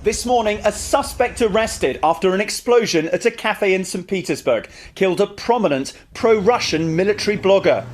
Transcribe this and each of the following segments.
This morning, a suspect arrested after an explosion at a cafe in St. Petersburg killed a prominent pro-Russian military blogger.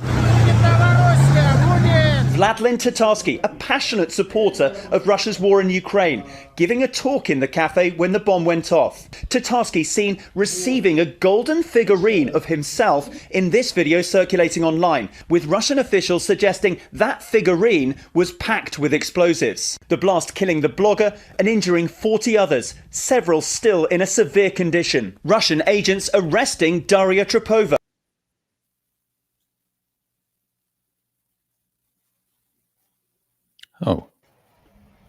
Vladimir Tatarsky, a passionate supporter of Russia's war in Ukraine, giving a talk in the cafe when the bomb went off. Tatarsky seen receiving a golden figurine of himself in this video circulating online, with Russian officials suggesting that figurine was packed with explosives. The blast killing the blogger and injuring 40 others, several still in a severe condition. Russian agents arresting Daria Trepova. Oh,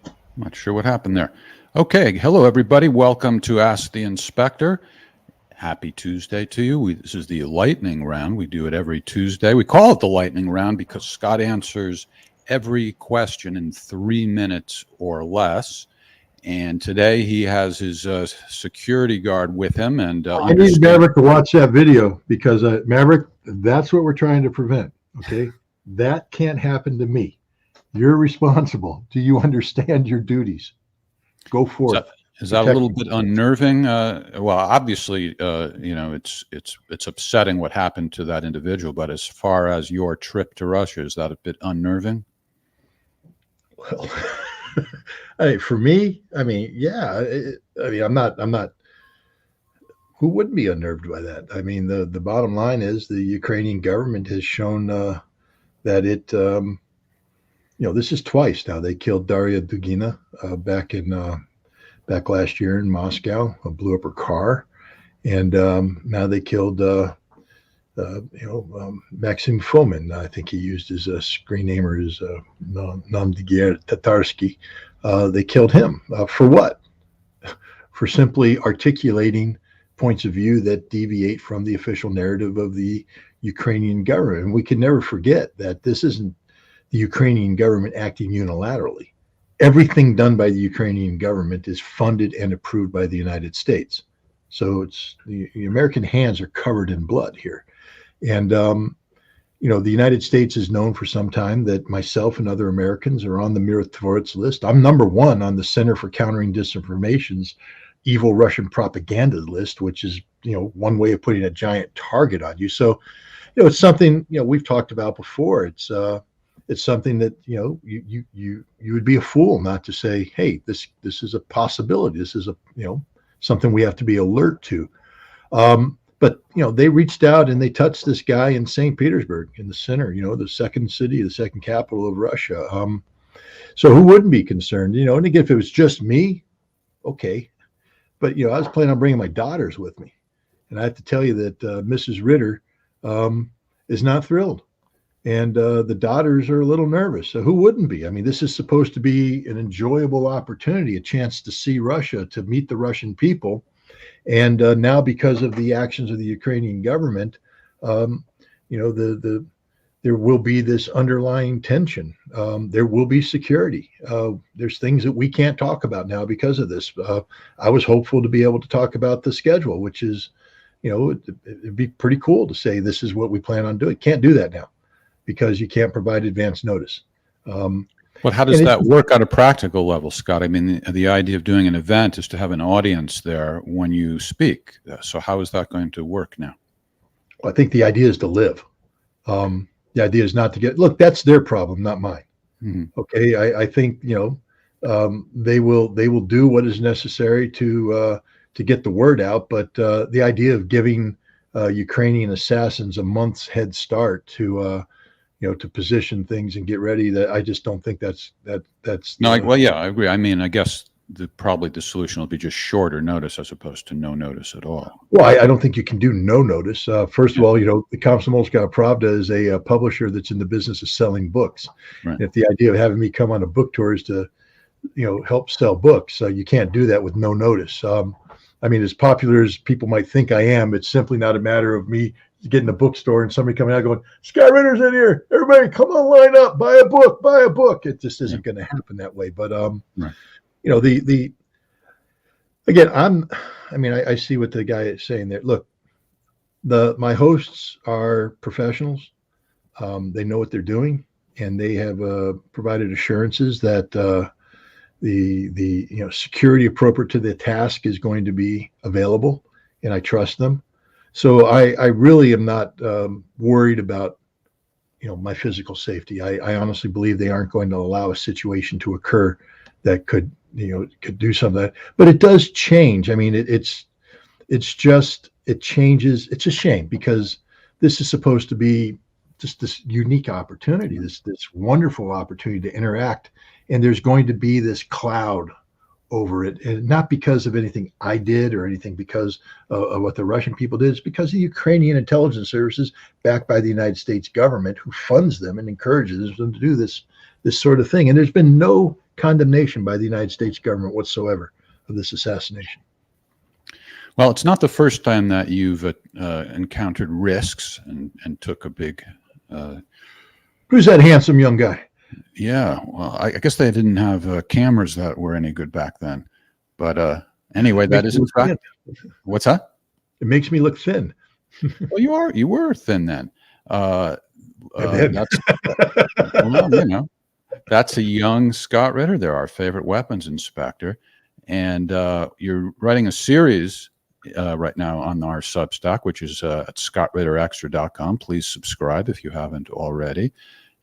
I'm not sure what happened there. Okay, hello everybody. Welcome to Ask the Inspector. Happy Tuesday to you. This is the lightning round. We do it every Tuesday. We call it the lightning round because Scott answers every question in 3 minutes or less. And today he has his security guard with him. And I need Maverick to watch that video because Maverick, that's what we're trying to prevent. Okay, that can't happen to me. You're responsible. Do you understand your duties? Go for it. Is that a little bit unnerving? Well, obviously, you know, it's upsetting what happened to that individual. But as far as your trip to Russia, is that a bit unnerving? Well, hey, for me, I mean, yeah. I mean, I'm not. Who wouldn't be unnerved by that? I mean, the bottom line is the Ukrainian government has shown that it. You know, this is twice now. They killed Daria Dugina back last year in Moscow. Blew up her car, and now they killed Maxim Fomin. I think he used his screen name or his Namdigier Tatarsky. They killed him for what? For simply articulating points of view that deviate from the official narrative of the Ukrainian government. And we can never forget that this isn't the Ukrainian government acting unilaterally. Everything done by the Ukrainian government is funded and approved by the United States. So it's the American hands are covered in blood here. And, you know, the United States is known for some time that myself and other Americans are on the Mirotvorets list. I'm #1 on the Center for Countering Disinformation's evil Russian propaganda list, which is, you know, one way of putting a giant target on you. So, you know, it's something, you know, we've talked about before. It's something that, you know, you would be a fool not to say, hey, this is a possibility. This is a, you know, something we have to be alert to. But, you know, they reached out and they touched this guy in St. Petersburg in the center, you know, the second city, the second capital of Russia. So who wouldn't be concerned, you know? And again, if it was just me, okay. But, you know, I was planning on bringing my daughters with me. And I have to tell you that Mrs. Ritter is not thrilled. And the daughters are a little nervous. So who wouldn't be? I mean, this is supposed to be an enjoyable opportunity, a chance to see Russia, to meet the Russian people. And now, because of the actions of the Ukrainian government, you know, there will be this underlying tension. There will be security. There's things that we can't talk about now because of this. I was hopeful to be able to talk about the schedule, which is, you know, it'd be pretty cool to say this is what we plan on doing. Can't do that now, because you can't provide advance notice. But how does that work on a practical level, Scott? I mean, the idea of doing an event is to have an audience there when you speak. So how is that going to work now? Well, I think the idea is to live. The idea is not to get, look, that's their problem, not mine. Mm-hmm. Okay. I think, you know, they will do what is necessary to get the word out. But the idea of giving Ukrainian assassins a month's head start to, you know, to position things and get ready, that I just don't think that's no. Well, yeah, I agree. I mean, I guess probably the solution will be just shorter notice as opposed to no notice at all. Well, I don't think you can do no notice. First of all, you know, the Komsomolskaya Pravda is a publisher that's in the business of selling books. Right. And if the idea of having me come on a book tour is to, you know, help sell books, you can't do that with no notice. I mean, as popular as people might think I am, it's simply not a matter of me getting a bookstore and somebody coming out going, Scott Ritter's in here. Everybody come on, line up, buy a book. It just isn't going to happen that way. But, right. You know, again, I see what the guy is saying there. Look, my hosts are professionals. They know what they're doing, and they have provided assurances that the security appropriate to the task is going to be available, and I trust them. So I really am not worried about my physical safety. I honestly believe they aren't going to allow a situation to occur that could do something. But it does change. I mean, it changes. It's a shame because this is supposed to be just this unique opportunity, this wonderful opportunity to interact, and there's going to be this cloud over it, and not because of anything I did or anything because of what the Russian people did. It's because the Ukrainian intelligence services, backed by the United States government, who funds them and encourages them to do this sort of thing. And there's been no condemnation by the United States government whatsoever of this assassination. Well, it's not the first time that you've encountered risks and took a big. Who's that handsome young guy? Yeah, well, I guess they didn't have cameras that were any good back then. But anyway, that is in fact. What's that? It makes me look thin. Well, you were thin then. That's well, that's a young Scott Ritter. They're our favorite weapons inspector, and you're writing a series right now on our Substack, which is at scottritterextra.com. Please subscribe if you haven't already.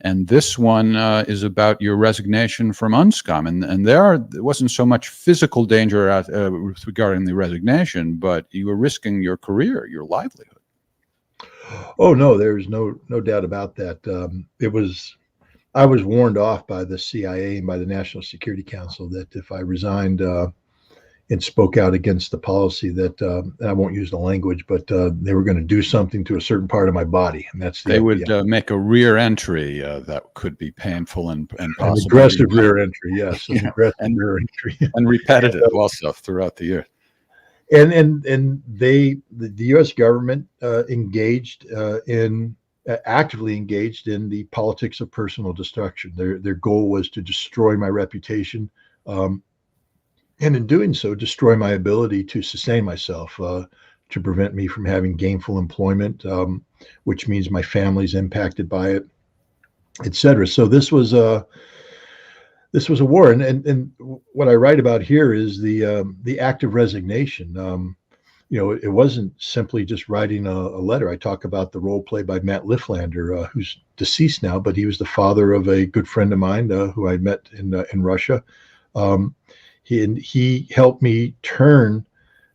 And this one is about your resignation from UNSCOM. And there wasn't so much physical danger regarding the resignation, but you were risking your career, your livelihood. Oh, no, there's no doubt about that. I was warned off by the CIA and by the National Security Council that if I resigned and spoke out against the policy, that and I won't use the language, but they were going to do something to a certain part of my body, and that's they would make a rear entry that could be painful and possibly an aggressive rear entry. Yes, an aggressive rear entry, and repetitive also throughout the year. And the U.S. government actively engaged in the politics of personal destruction. Their goal was to destroy my reputation. And in doing so, destroy my ability to sustain myself, to prevent me from having gainful employment, which means my family's impacted by it, et cetera. So this was a war, and what I write about here is the act of resignation. It wasn't simply just writing a letter. I talk about the role played by Matt Lifflander, who's deceased now, but he was the father of a good friend of mine who I met in Russia. He helped me turn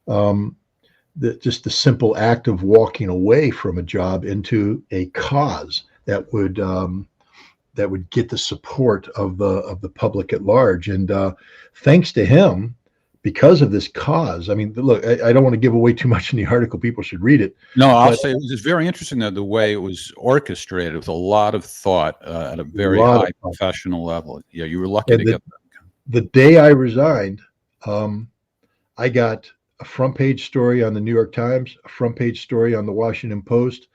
just the simple act of walking away from a job into a cause that would get the support of the public at large. And thanks to him, because of this cause, I mean, look, I don't want to give away too much in the article. People should read it. No, I'll say it was very interesting the way it was orchestrated with a lot of thought at a very high professional level. Yeah, you were lucky to get that. The day I resigned, I got a front page story on the New York Times, a front page story on the Washington Post,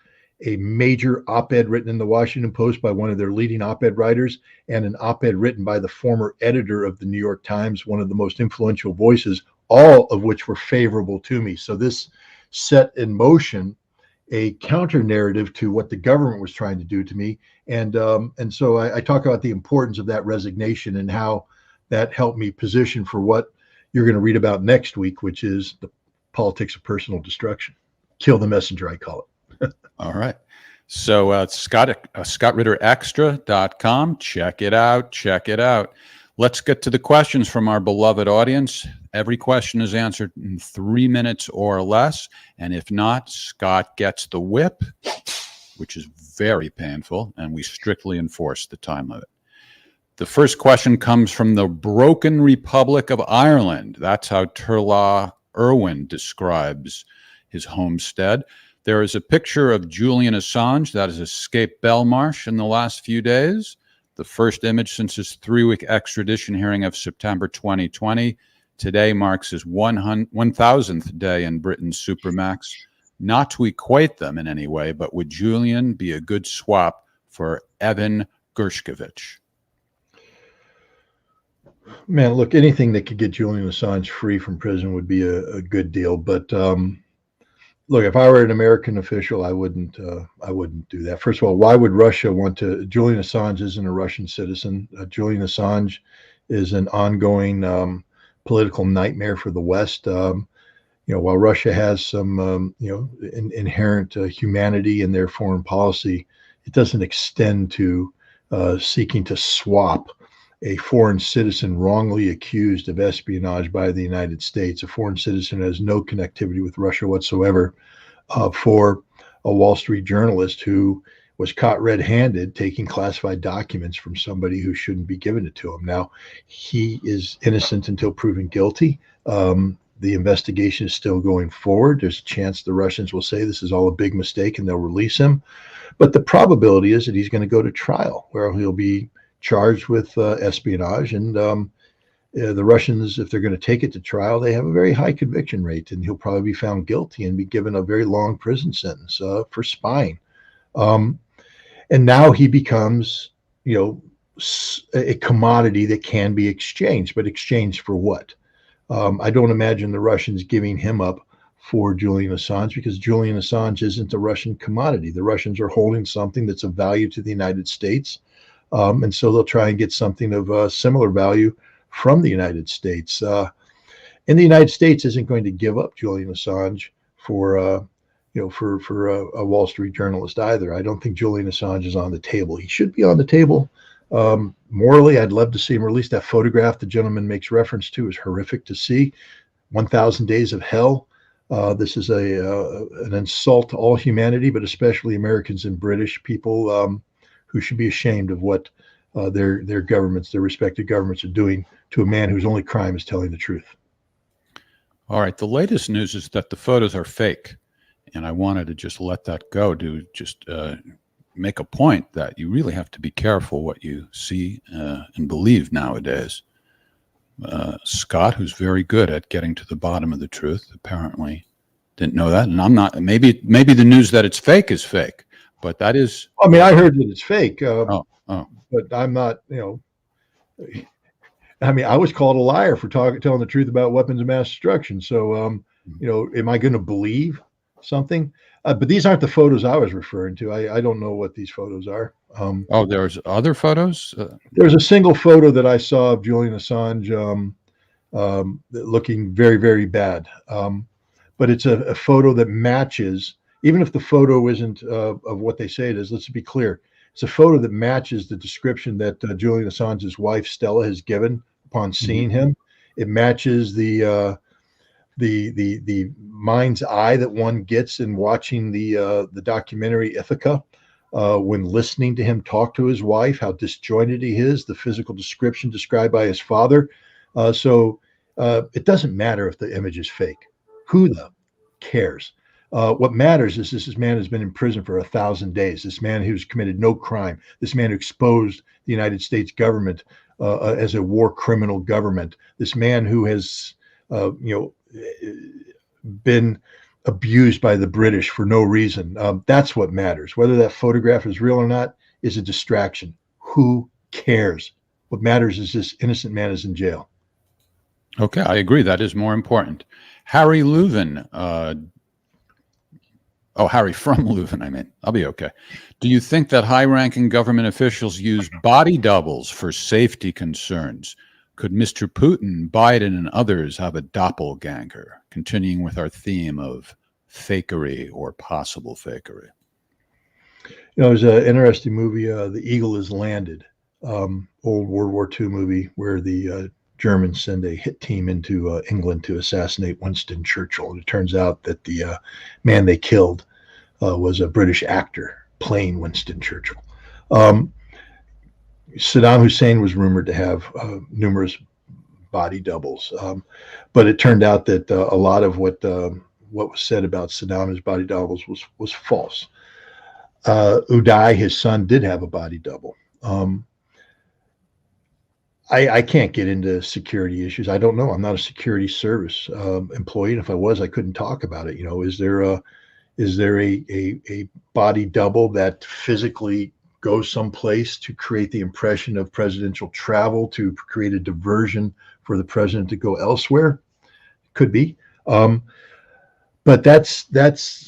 a major op-ed written in the Washington Post by one of their leading op-ed writers, and an op-ed written by the former editor of the New York Times, one of the most influential voices, all of which were favorable to me. So this set in motion a counter narrative to what the government was trying to do to me. And so I talk about the importance of that resignation and how that helped me position for what you're going to read about next week, which is the politics of personal destruction. Kill the messenger, I call it. All right. So scottritterextra.com. Check it out. Check it out. Let's get to the questions from our beloved audience. Every question is answered in 3 minutes or less. And if not, Scott gets the whip, which is very painful, and we strictly enforce the time limit. The first question comes from the Broken Republic of Ireland. That's how Turla Irwin describes his homestead. There is a picture of Julian Assange that has escaped Belmarsh in the last few days. The first image since his 3-week extradition hearing of September 2020. Today marks his 1,000th day in Britain's Supermax. Not to equate them in any way, but would Julian be a good swap for Evan Gershkovich? Man, look, anything that could get Julian Assange free from prison would be a good deal. But look, if I were an American official, I wouldn't do that. First of all, why would Russia want to? Julian Assange isn't a Russian citizen. Julian Assange is an ongoing political nightmare for the West. While Russia has some, inherent humanity in their foreign policy, it doesn't extend to seeking to swap a foreign citizen wrongly accused of espionage by the United States, a foreign citizen who has no connectivity with Russia whatsoever, for a Wall Street journalist who was caught red-handed taking classified documents from somebody who shouldn't be giving it to him. Now, he is innocent until proven guilty. The investigation is still going forward. There's a chance the Russians will say this is all a big mistake and they'll release him. But the probability is that he's going to go to trial where he'll be charged with espionage. And the Russians, if they're going to take it to trial, they have a very high conviction rate, and he'll probably be found guilty and be given a very long prison sentence for spying. And now he becomes, a commodity that can be exchanged, but exchanged for what? I don't imagine the Russians giving him up for Julian Assange, because Julian Assange isn't a Russian commodity. The Russians are holding something that's of value to the United States. And so they'll try and get something of similar value from the United States. And the United States isn't going to give up Julian Assange for a Wall Street journalist either. I don't think Julian Assange is on the table. He should be on the table. Morally, I'd love to see him released. That photograph the gentleman makes reference to is horrific to see. 1,000 Days of Hell. This is an insult to all humanity, but especially Americans and British people who should be ashamed of what their governments, their respective governments, are doing to a man whose only crime is telling the truth. All right. The latest news is that the photos are fake. And I wanted to just let that go to just make a point that you really have to be careful what you see and believe nowadays. Scott, who's very good at getting to the bottom of the truth, apparently didn't know that. And I'm not, maybe the news that it's fake is fake, but that is. I mean, I heard that it's fake, but I'm not, I was called a liar for telling the truth about weapons of mass destruction. So, am I going to believe something? But these aren't the photos I was referring to. I don't know what these photos are. There's other photos? There's a single photo that I saw of Julian Assange looking very, very bad. But it's a photo that matches, even if the photo isn't of what they say it is, let's be clear. It's a photo that matches the description that Julian Assange's wife, Stella, has given upon seeing him. It matches the mind's eye that one gets in watching the documentary Ithaca, when listening to him talk to his wife, how disjointed he is, the physical description described by his father. So it doesn't matter if the image is fake. Who the cares? What matters is this man has been in prison for 1,000 days. This man who's committed no crime. This man who exposed the United States government as a war criminal government. This man who has, been abused by the British for no reason. That's what matters. Whether that photograph is real or not is a distraction. Who cares? What matters is this innocent man is in jail. Okay, I agree. That is more important. Harry Leuven, Harry from Leuven, I mean. I'll be okay. Do you think that high-ranking government officials use body doubles for safety concerns? Could Mr. Putin, Biden, and others have a doppelganger? Continuing with our theme of fakery or possible fakery. There's an interesting movie, The Eagle Has Landed, old World War II movie where the Germans send a hit team into England to assassinate Winston Churchill. And it turns out that the man they killed was a British actor playing Winston Churchill. Saddam Hussein was rumored to have numerous body doubles, but it turned out that a lot of what was said about Saddam's body doubles was false. Uday, his son, did have a body double. I can't get into security issues. I don't know. I'm not a security service employee, and if I was, I couldn't talk about it. Is there a body double that physically go someplace to create the impression of presidential travel, to create a diversion for the president to go elsewhere? Could be. But that's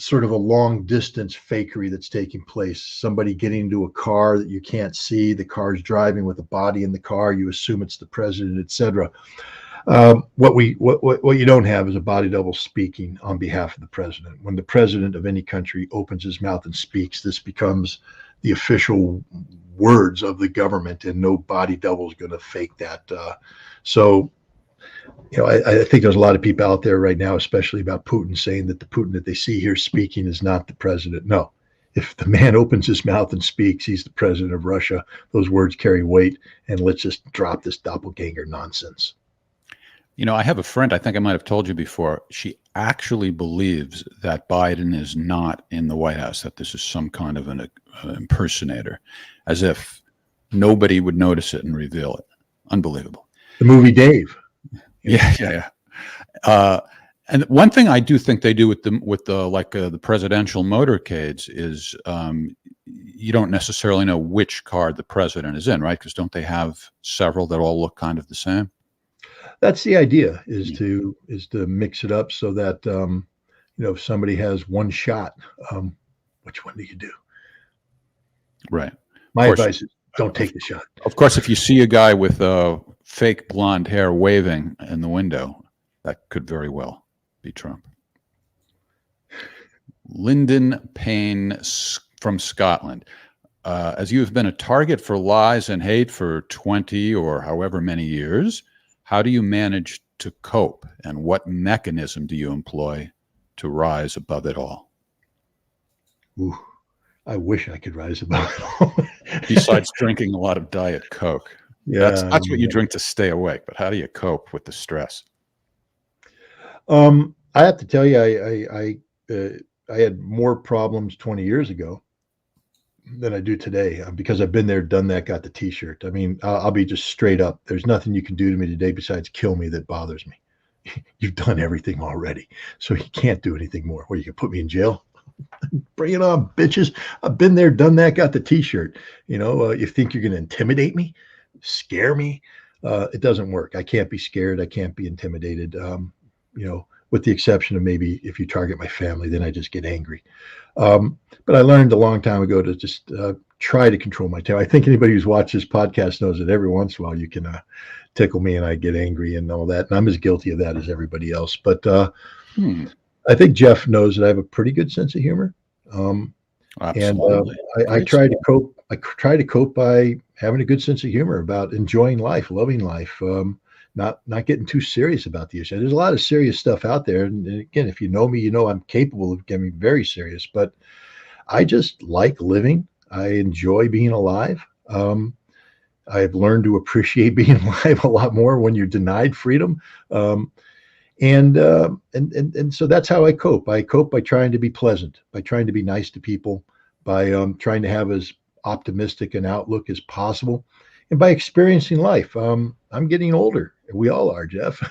sort of a long distance fakery that's taking place. Somebody getting into a car that you can't see, the car's driving with a body in the car, you assume it's the president, etc. What you don't have is a body double speaking on behalf of the president. When the president of any country opens his mouth and speaks, this becomes the official words of the government, and no body double is going to fake that. So I think there's a lot of people out there right now, especially about Putin, saying that the Putin that they see here speaking is not the president. No, if the man opens his mouth and speaks, he's the president of Russia. Those words carry weight, and let's just drop this doppelganger nonsense. I have a friend, I think I might have told you before, she actually believes that Biden is not in the White House, that this is some kind of an impersonator, as if nobody would notice it and reveal it. Unbelievable. The movie Dave. Yeah. And one thing I do think they do with the presidential motorcades is you don't necessarily know which car the president is in, right? Because don't they have several that all look kind of the same? That's the idea, is to mix it up so that if somebody has one shot, which one do you do? Right. My advice is don't take the shot. Of course, if you see a guy with fake blonde hair waving in the window, that could very well be Trump. Lyndon Payne from Scotland. As you have been a target for lies and hate for 20 or however many years, how do you manage to cope, and what mechanism do you employ to rise above it all? Ooh, I wish I could rise above it all. Besides drinking a lot of Diet Coke. Yeah, that's what you drink to stay awake. But how do you cope with the stress? I have to tell you, I had more problems 20 years ago than I do today, because I've been there, done that, got the T-shirt. I mean, I'll be just straight up. There's nothing you can do to me today besides kill me that bothers me. You've done everything already, so you can't do anything more. Well, you can put me in jail. Bring it on, bitches. I've been there, done that, got the T-shirt. You think you're going to intimidate me, scare me? It doesn't work. I can't be scared. I can't be intimidated. With the exception of maybe if you target my family, then I just get angry. But I learned a long time ago to just try to control my temper. I think anybody who's watched this podcast knows that every once in a while you can tickle me and I get angry and all that. And I'm as guilty of that as everybody else. But I think Jeff knows that I have a pretty good sense of humor. Absolutely. And I try to cope. I try to cope by having a good sense of humor, about enjoying life, loving life, not getting too serious about the issue. There's a lot of serious stuff out there. And again, if you know me, I'm capable of getting very serious, but I just like living. I enjoy being alive. I've learned to appreciate being alive a lot more when you're denied freedom. And so that's how I cope. I cope by trying to be pleasant, by trying to be nice to people, by trying to have as optimistic an outlook as possible, and by experiencing life. I'm getting older. We all are, Jeff.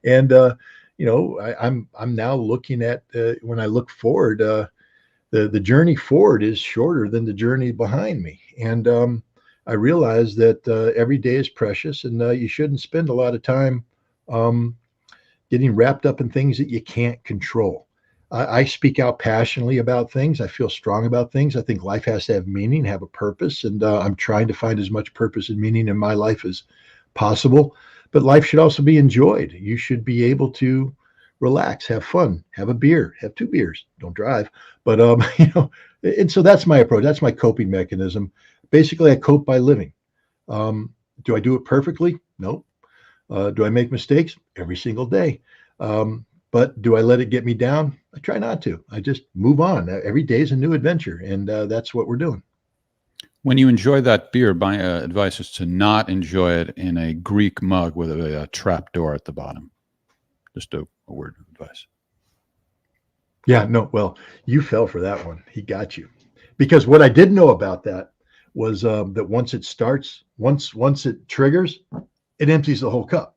And I'm now looking at when I look forward, the journey forward is shorter than the journey behind me. And I realize that every day is precious, and you shouldn't spend a lot of time getting wrapped up in things that you can't control. I speak out passionately about things. I feel strong about things. I think life has to have meaning, have a purpose, and I'm trying to find as much purpose and meaning in my life as possible. But life should also be enjoyed. You should be able to relax, have fun, have a beer, have 2 beers. Don't drive. But and so that's my approach. That's my coping mechanism. Basically, I cope by living. Do I do it perfectly? No. Do I make mistakes? Every single day. But do I let it get me down? I try not to. I just move on. Every day is a new adventure, and that's what we're doing. When you enjoy that beer, my advice is to not enjoy it in a Greek mug with a trap door at the bottom. Just a word of advice. Yeah, no, well, you fell for that one. He got you. Because what I did know about that was that once it starts, once it triggers, it empties the whole cup.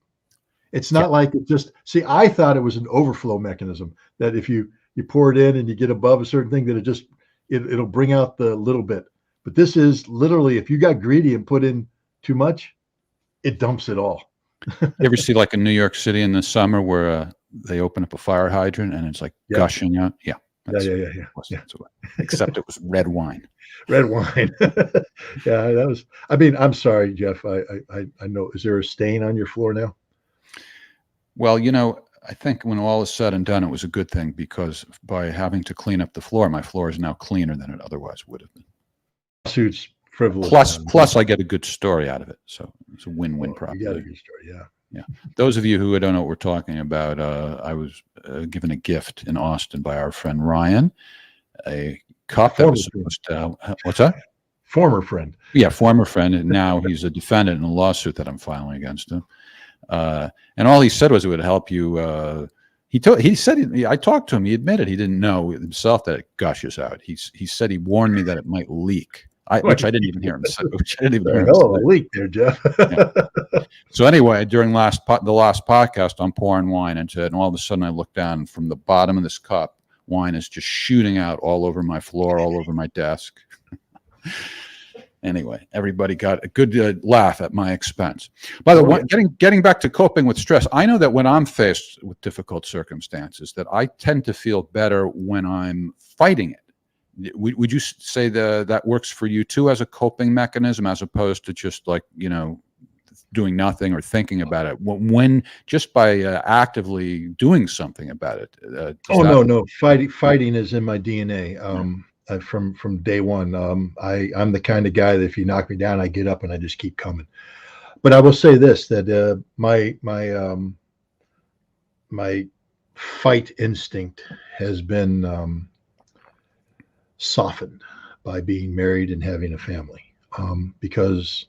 It's not like it just, see, I thought it was an overflow mechanism, that if you pour it in and you get above a certain thing, that it'll bring out the little bit. But this is literally, if you got greedy and put in too much, it dumps it all. You ever see like in New York City in the summer where they open up a fire hydrant and it's like Yeah. gushing out. Yeah. Yeah. Except it was red wine. Red wine. Yeah, that was. I mean, I'm sorry, Jeff. I know. Is there a stain on your floor now? Well, I think when all is said and done, it was a good thing because by having to clean up the floor, my floor is now cleaner than it otherwise would have been. Lawsuits frivolous. Plus, I get a good story out of it, so it's a win-win You proposition. got a good story, yeah. Yeah. Those of you who don't know what we're talking about, I was given a gift in Austin by our friend Ryan, a cup that was supposed to. What's that? Former friend. Yeah, former friend, and now he's a defendant in a lawsuit that I'm filing against him. And all he said was it would help you. He said I talked to him. He admitted he didn't know himself that it gushes out. He said he warned me that it might leak. Which I didn't even hear him say. Hell of a leak there, Jeff. Yeah. So anyway, during the last podcast, I'm pouring wine into it, and all of a sudden I look down, and from the bottom of this cup, wine is just shooting out all over my floor, all over my desk. Anyway, everybody got a good laugh at my expense. By the way, getting back to coping with stress, I know that when I'm faced with difficult circumstances, that I tend to feel better when I'm fighting it. Would you say that works for you too as a coping mechanism, as opposed to just like, doing nothing or thinking about it? When just by actively doing something about it? No. Fighting is in my DNA. From day one. I'm the kind of guy that if you knock me down, I get up and I just keep coming. But I will say this, that my fight instinct has been softened by being married and having a family, because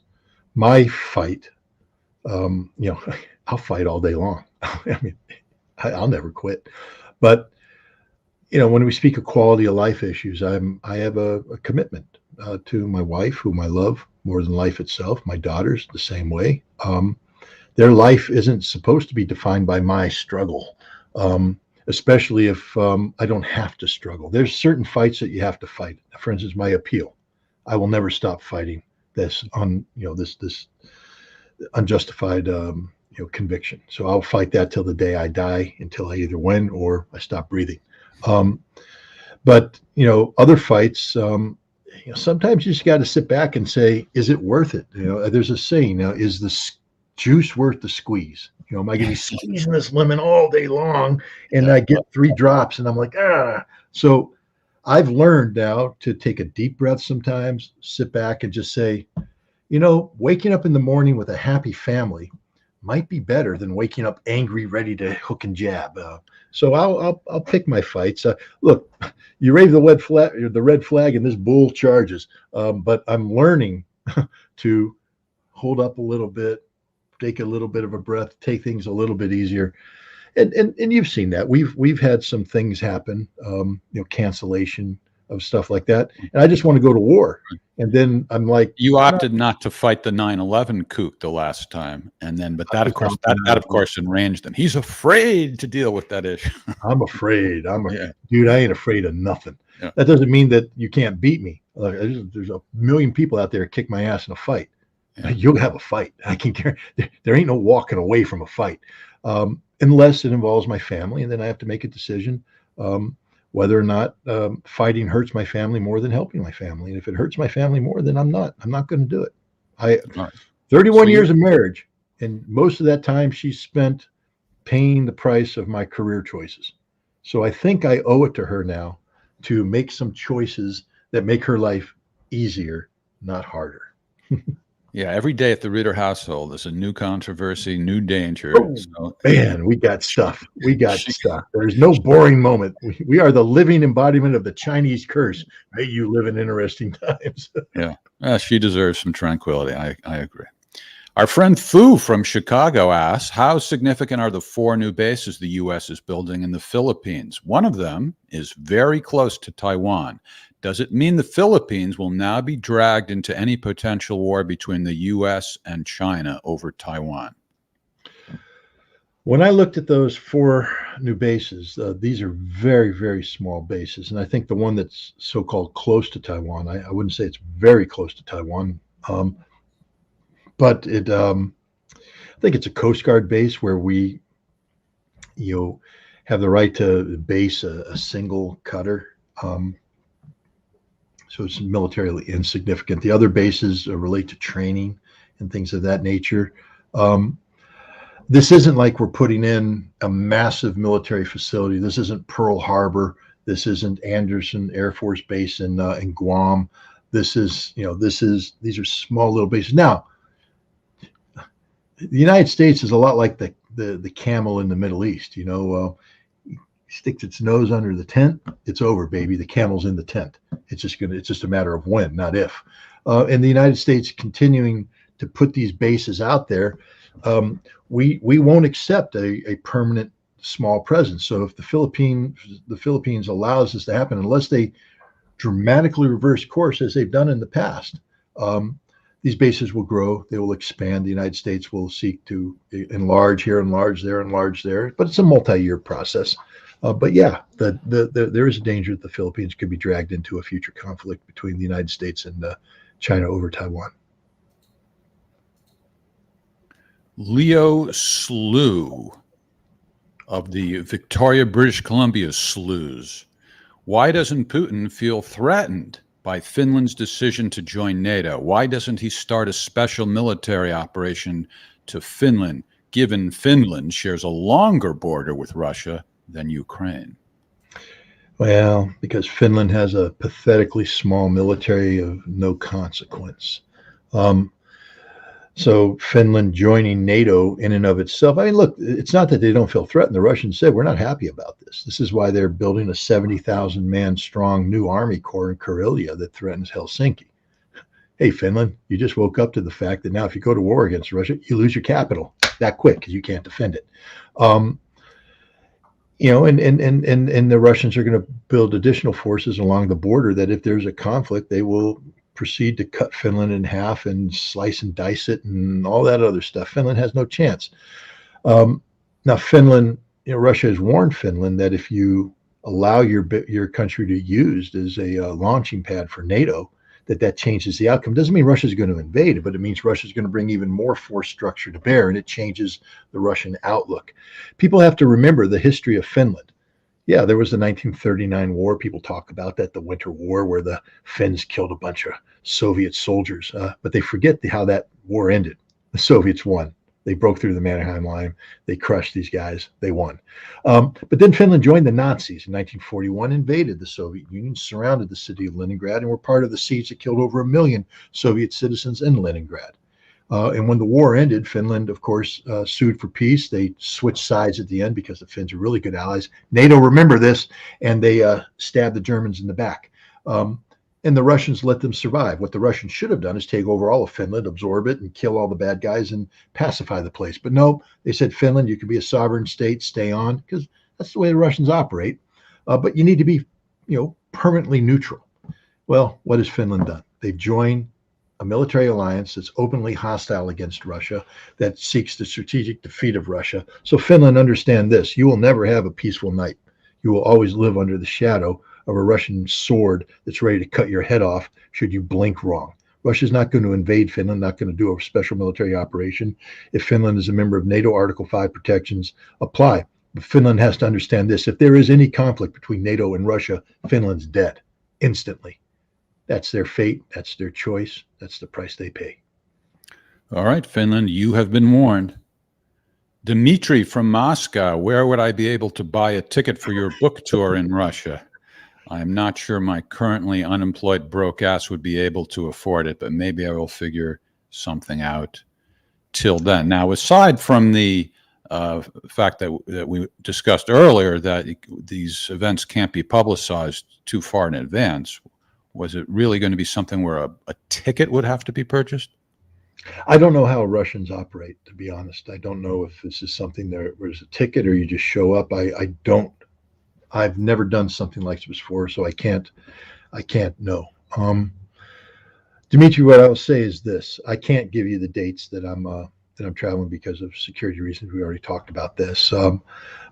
my fight, I'll fight all day long. I mean, I'll never quit. But when we speak of quality of life issues, I have a commitment to my wife, whom I love more than life itself. My daughters, the same way. Their life isn't supposed to be defined by my struggle, especially if I don't have to struggle. There's certain fights that you have to fight. For instance, my appeal. I will never stop fighting this this unjustified conviction. So I'll fight that till the day I die, until I either win or I stop breathing. But other fights, sometimes you just got to sit back and say, is it worth it? There's a saying, is the juice worth the squeeze? Am I going to be squeezing this lemon all day long and I get 3 drops and I'm like, So I've learned now to take a deep breath sometimes, sit back and just say, waking up in the morning with a happy family might be better than waking up angry, ready to hook and jab. So I'll pick my fights. Look, you wave the red flag, and this bull charges. But I'm learning to hold up a little bit, take a little bit of a breath, take things a little bit easier. And you've seen that. We've had some things happen, cancellation of stuff like that. And I just want to go to war. And then I'm like, you opted not to fight the 9/11 coup the last time, but that of course enraged him. He's afraid to deal with that issue. I'm afraid. Dude, I ain't afraid of nothing. Yeah. That doesn't mean that you can't beat me. There's a million people out there kick my ass in a fight. Yeah. You'll have a fight. I can guarantee there ain't no walking away from a fight, unless it involves my family, and then I have to make a decision. Whether or not fighting hurts my family more than helping my family. And if it hurts my family more, then I'm not going to do it. 31 years of marriage, and most of that time she spent paying the price of my career choices. So I think I owe it to her now to make some choices that make her life easier, not harder. Yeah, every day at the Ritter household, there's a new controversy, new danger. Man, we got stuff. Stuff. There's no boring moment. We are the living embodiment of the Chinese curse. May you live in interesting times. Yeah, she deserves some tranquility. I agree. Our friend Fu from Chicago asks, how significant are the 4 new bases the U.S. is building in the Philippines? One of them is very close to Taiwan. Does it mean the Philippines will now be dragged into any potential war between the U.S. and China over Taiwan? When I looked at those 4 new bases, these are very, very small bases. And I think the one that's so-called close to Taiwan, I wouldn't say it's very close to Taiwan, but I think it's a Coast Guard base where we you have the right to base a single cutter. So it's militarily insignificant. The other bases relate to training and things of that nature. Um, this isn't like we're putting in a massive military facility. This isn't Pearl Harbor. This isn't Anderson Air Force Base in Guam. This is, these are small little bases. Now, the United States is a lot like the camel in the Middle East. Sticks its nose under the tent, it's over, baby. The camel's in the tent. It's just a matter of when, not if. And the United States continuing to put these bases out there, we won't accept a permanent small presence. So if the Philippines allows this to happen, unless they dramatically reverse course as they've done in the past, these bases will grow. They will expand. The United States will seek to enlarge here, enlarge there, but it's a multi-year process. But yeah, there is a danger that the Philippines could be dragged into a future conflict between the United States and China over Taiwan. Leo Slew of the Victoria, British Columbia Slews. Why doesn't Putin feel threatened by Finland's decision to join NATO? Why doesn't he start a special military operation to Finland, given Finland shares a longer border with Russia than Ukraine? Well, because Finland has a pathetically small military of no consequence. So Finland joining NATO in and of itself, I mean, look, it's not that they don't feel threatened. The Russians said, we're not happy about this. This is why they're building a 70,000 man strong new army corps in Karelia that threatens Helsinki. Hey, Finland, you just woke up to the fact that now if you go to war against Russia, you lose your capital that quick because you can't defend it. And the Russians are going to build additional forces along the border that if there's a conflict, they will proceed to cut Finland in half and slice and dice it and all that other stuff. Finland has no chance. Now, Finland, Russia has warned Finland that if you allow your country to be used as a launching pad for NATO, that changes the outcome. Doesn't mean Russia's going to invade it, but it means Russia's going to bring even more force structure to bear, and it changes the Russian outlook. People have to remember the history of Finland. Yeah, there was the 1939 war. People talk about that, the Winter War, where the Finns killed a bunch of Soviet soldiers, but they forget how that war ended. The Soviets won. They broke through the Mannerheim Line. They crushed these guys. They won. But then Finland joined the Nazis in 1941, invaded the Soviet Union, surrounded the city of Leningrad, and were part of the siege that killed over 1 million Soviet citizens in Leningrad. And when the war ended, Finland, of course, sued for peace. They switched sides at the end because the Finns are really good allies. NATO, remember this, and they stabbed the Germans in the back. And the Russians let them survive. What the Russians should have done is take over all of Finland, absorb it, and kill all the bad guys and pacify the place. But no, they said, Finland, you can be a sovereign state, stay on, because that's the way the Russians operate. But you need to be, permanently neutral. Well, what has Finland done? They've joined a military alliance that's openly hostile against Russia, that seeks the strategic defeat of Russia. So Finland, understand this: you will never have a peaceful night. You will always live under the shadow of a Russian sword that's ready to cut your head off should you blink wrong. Russia's not going to invade Finland, not going to do a special military operation. If Finland is a member of NATO, Article 5 protections apply. But Finland has to understand this: if there is any conflict between NATO and Russia, Finland's dead instantly. That's their fate. That's their choice. That's the price they pay. All right, Finland, you have been warned. Dmitry from Moscow, where would I be able to buy a ticket for your book tour in Russia? I'm not sure my currently unemployed broke ass would be able to afford it, but maybe I will figure something out till then. Now, aside from the fact that we discussed earlier that these events can't be publicized too far in advance, was it really going to be something where a ticket would have to be purchased? I don't know how Russians operate, to be honest. I don't know if this is something where there's a ticket or you just show up. I've never done something like this before, so I can't know. Dimitri, what I'll say is this: I can't give you the dates that I'm traveling because of security reasons. We already talked about this.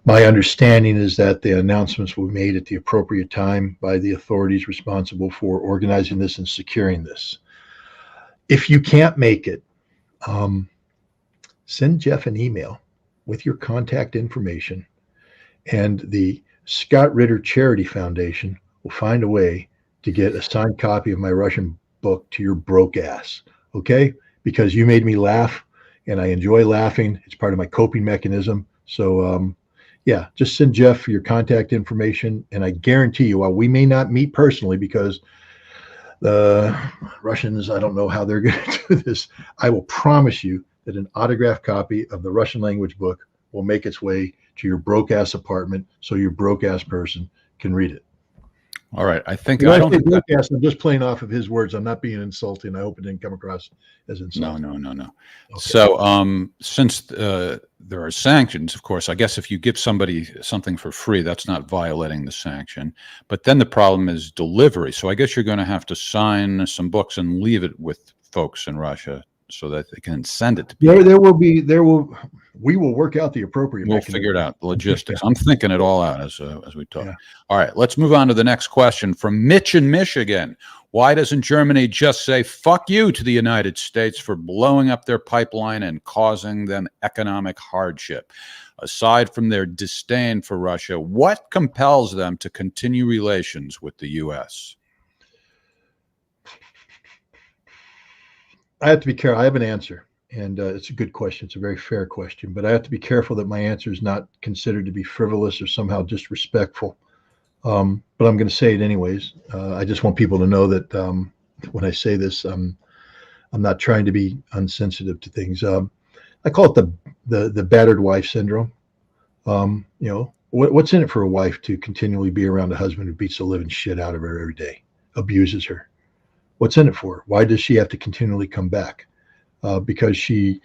My understanding is that the announcements will be made at the appropriate time by the authorities responsible for organizing this and securing this. If you can't make it, send Jeff an email with your contact information. and the Scott Ritter Charity Foundation will find a way to get a signed copy of my Russian book to your broke ass. Okay? Because you made me laugh, and I enjoy laughing. It's part of my coping mechanism. So, yeah, just send Jeff your contact information, and I guarantee you, while we may not meet personally because the Russians, I don't know how they're going to do this, I will promise you that an autographed copy of the Russian language book will make its way to your broke ass apartment so your broke ass person can read it. All right. I think When I I don't say have broke that. ass, I'm just playing off of his words. I'm not being insulting. I hope it didn't come across as No, insulting. no. Okay. So, since there are sanctions, of course, I guess if you give somebody something for free, that's not violating the sanction. But then the problem is delivery. So I guess you're going to have to sign some books and leave it with folks in Russia so that they can send it to people. We will work out the appropriate We'll mechanism. figure it out. The logistics. I'm thinking it all out as we talk. Yeah. All right, let's move on to the next question from Mitch in Michigan. Why doesn't Germany just say fuck you to the United States for blowing up their pipeline and causing them economic hardship? Aside from their disdain for Russia, what compels them to continue relations with the U.S.? I have to be careful. I have an answer, and it's a good question. It's a very fair question, but I have to be careful that my answer is not considered to be frivolous or somehow disrespectful. But I'm going to say it anyways. I just want people to know that when I say this, I'm not trying to be unsensitive to things. I call it the battered wife syndrome. What's in it for a wife to continually be around a husband who beats the living shit out of her every day, abuses her? What's in it for her? Why does she have to continually come back? Because she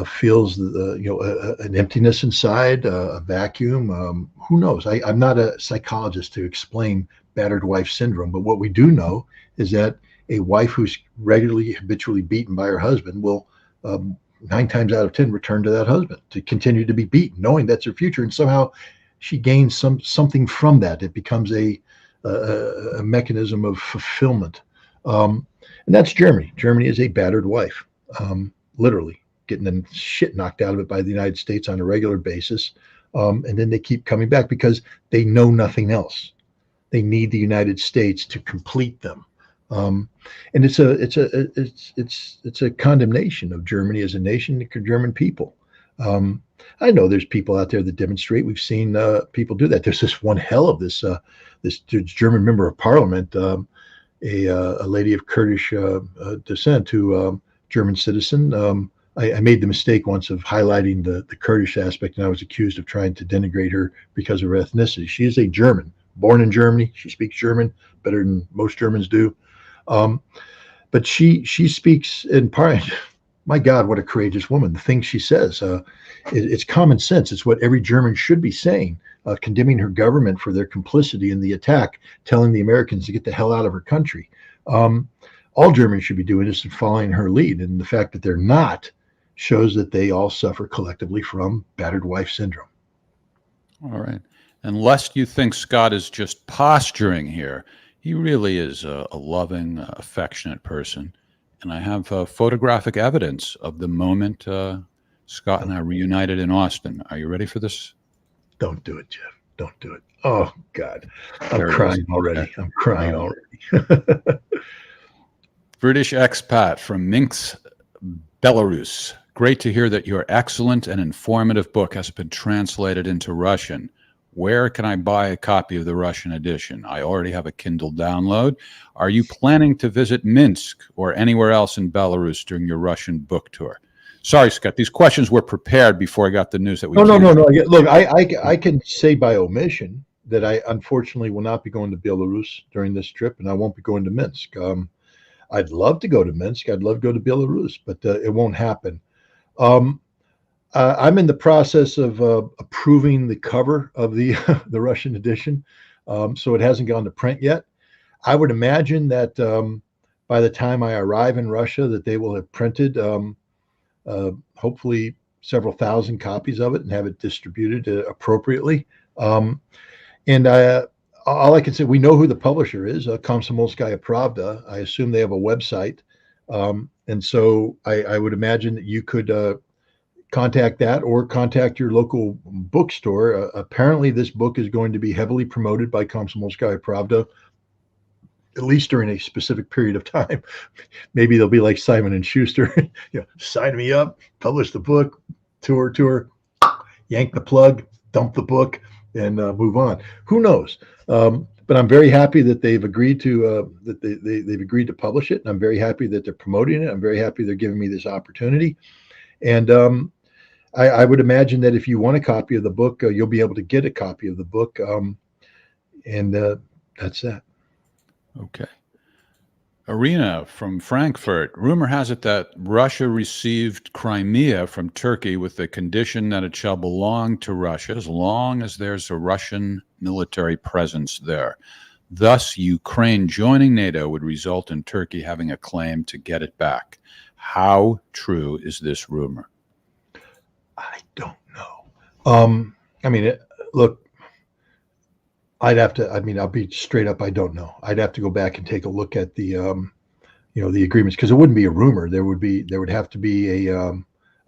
feels an emptiness inside, a vacuum. Who knows? I'm not a psychologist to explain battered wife syndrome, but what we do know is that a wife who's regularly, habitually beaten by her husband will 9 times out of 10 return to that husband to continue to be beaten, knowing that's her future, and somehow she gains something from that. It becomes a mechanism of fulfillment. And that's Germany. Germany is a battered wife, literally getting the shit knocked out of it by the United States on a regular basis. And then they keep coming back because they know nothing else. They need the United States to complete them. And it's a condemnation of Germany as a nation, the German people. I know there's people out there that demonstrate. We've seen people do that. There's this one hell of this German member of parliament, a lady of Kurdish descent, who German citizen. I made the mistake once of highlighting the Kurdish aspect, and I was accused of trying to denigrate her because of her ethnicity. She is a German, born in Germany. She speaks German better than most Germans do. But she speaks in part. My God, what a courageous woman. The things she says, it's common sense. It's what every German should be saying, condemning her government for their complicity in the attack, telling the Americans to get the hell out of her country. All Germans should be doing is following her lead. And the fact that they're not shows that they all suffer collectively from battered wife syndrome. All right. And lest you think Scott is just posturing here, he really is a loving, affectionate person. And I have photographic evidence of the moment Scott and I reunited in Austin. Are you ready for this? Don't do it, Jeff. Don't do it. Oh, God. I'm crying already. I'm crying already. British expat from Minsk, Belarus. Great to hear that your excellent and informative book has been translated into Russian. Where can I buy a copy of the Russian edition? I already have a Kindle download. Are you planning to visit Minsk or anywhere else in Belarus during your Russian book tour? Sorry, Scott, these questions were prepared before I got the news that we No. Look, I can say by omission that I unfortunately will not be going to Belarus during this trip, and I won't be going to Minsk. I'd love to go to Minsk. I'd love to go to Belarus, but it won't happen. I'm in the process of approving the cover of the the Russian edition, so it hasn't gone to print yet. I would imagine that by the time I arrive in Russia, that they will have printed hopefully several thousand copies of it and have it distributed appropriately. And all I can say, we know who the publisher is, Komsomolskaya Pravda. I assume they have a website. And so I would imagine that you could contact that or contact your local bookstore. Apparently, this book is going to be heavily promoted by Komsomolskaya Pravda, at least during a specific period of time. Maybe they'll be like Simon and Schuster, sign me up, publish the book, tour, yank the plug, dump the book, and move on. Who knows? But I'm very happy that they've agreed to they've agreed to publish it, and I'm very happy that they're promoting it. I'm very happy they're giving me this opportunity, and I would imagine that if you want a copy of the book, you'll be able to get a copy of the book, and that's that. Okay. Arena from Frankfurt. Rumor has it that Russia received Crimea from Turkey with the condition that it shall belong to Russia as long as there's a Russian military presence there. Thus, Ukraine joining NATO would result in Turkey having a claim to get it back. How true is this rumor? I don't know. Look, I'll be straight up. I don't know. I'd have to go back and take a look at the agreements, because it wouldn't be a rumor. There would have to be a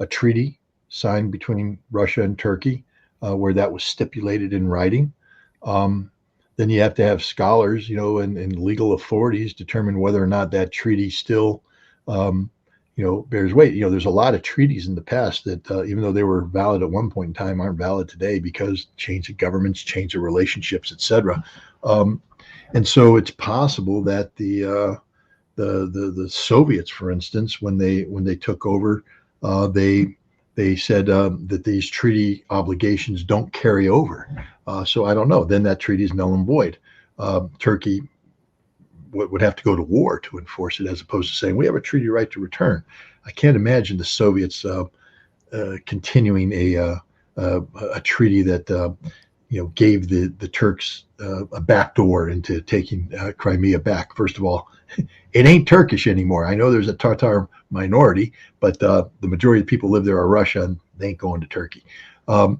treaty signed between Russia and Turkey where that was stipulated in writing. Then you have to have scholars, and legal authorities determine whether or not that treaty still, bears weight. There's a lot of treaties in the past that, even though they were valid at one point in time, aren't valid today because change of governments, change of relationships, etc. And so it's possible that the Soviets, for instance, when they took over, they said that these treaty obligations don't carry over. So I don't know. Then that treaty is null and void. Turkey would have to go to war to enforce it, as opposed to saying we have a treaty right to return. I can't imagine the Soviets continuing a treaty that gave the Turks a backdoor into taking Crimea back. First of all, it ain't Turkish anymore. I know there's a Tatar minority, but the majority of people live there are Russia, and they ain't going to Turkey. So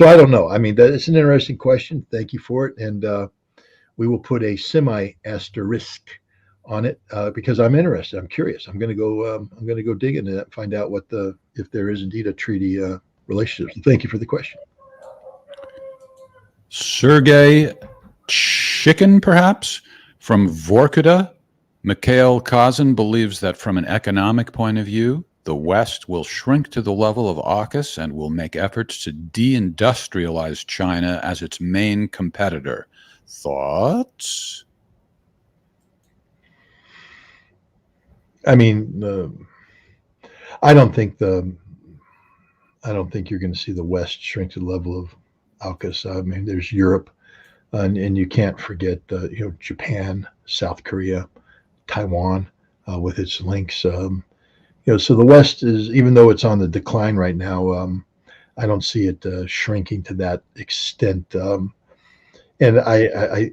I don't know. It's an interesting question. Thank you for it, and we will put a semi-asterisk on it because I'm interested. I'm curious. I'm going to go dig into that and find out if there is indeed a treaty relationship. So thank you for the question. Sergey Chicken, perhaps, from Vorkuta. Mikhail Kazin believes that from an economic point of view, the West will shrink to the level of AUKUS and will make efforts to deindustrialize China as its main competitor. Thoughts? I don't think you're going to see the West shrink to the level of AUKUS. There's Europe, and you can't forget Japan, South Korea, Taiwan, with its links. So the West is, even though it's on the decline right now, I don't see it shrinking to that extent. And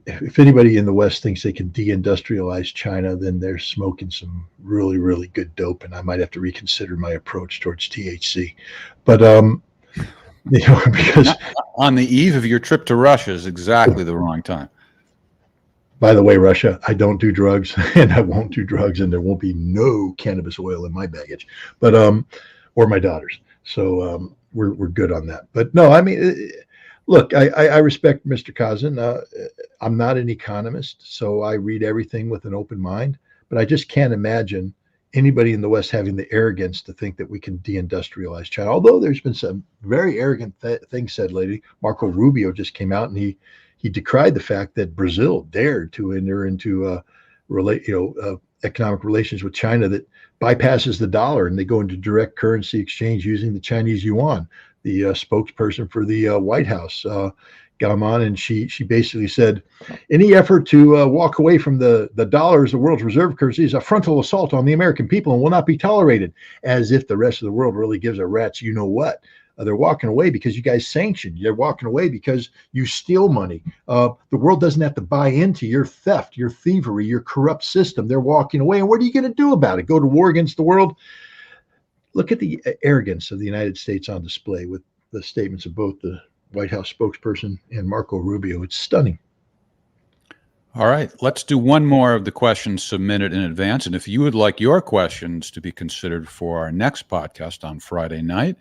if anybody in the West thinks they can deindustrialize China, then they're smoking some really, really good dope, and I might have to reconsider my approach towards THC. But because on the eve of your trip to Russia is exactly the wrong time. By the way, Russia, I don't do drugs, and I won't do drugs, and there won't be no cannabis oil in my baggage, but or my daughter's. So we're good on that. But no, look, I respect Mr. Kazin. I'm not an economist, so I read everything with an open mind. But I just can't imagine anybody in the West having the arrogance to think that we can deindustrialize China. Although there's been some very arrogant things said lately. Marco Rubio just came out and he decried the fact that Brazil dared to enter into economic relations with China that bypasses the dollar, and they go into direct currency exchange using the Chinese yuan. The spokesperson for the White House got on, and she basically said, any effort to walk away from the dollar as the world's reserve currency is a frontal assault on the American people and will not be tolerated, as if the rest of the world really gives a rat's you know what. They're walking away because you guys sanctioned. They're walking away because you steal money. The world doesn't have to buy into your theft, your thievery, your corrupt system. They're walking away. And what are you going to do about it? Go to war against the world? Look at the arrogance of the United States on display with the statements of both the White House spokesperson and Marco Rubio. It's stunning. All right, let's do one more of the questions submitted in advance. And if you would like your questions to be considered for our next podcast on Friday night,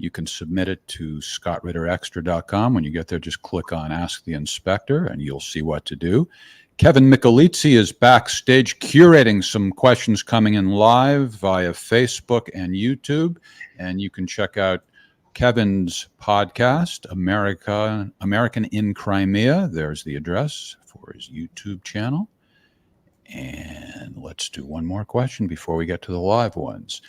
You can submit it to scottritterextra.com. When you get there, just click on Ask the Inspector, and you'll see what to do. Kevin Michelizzi is backstage curating some questions coming in live via Facebook and YouTube. And you can check out Kevin's podcast, American in Crimea. There's the address for his YouTube channel. And let's do one more question before we get to the live ones.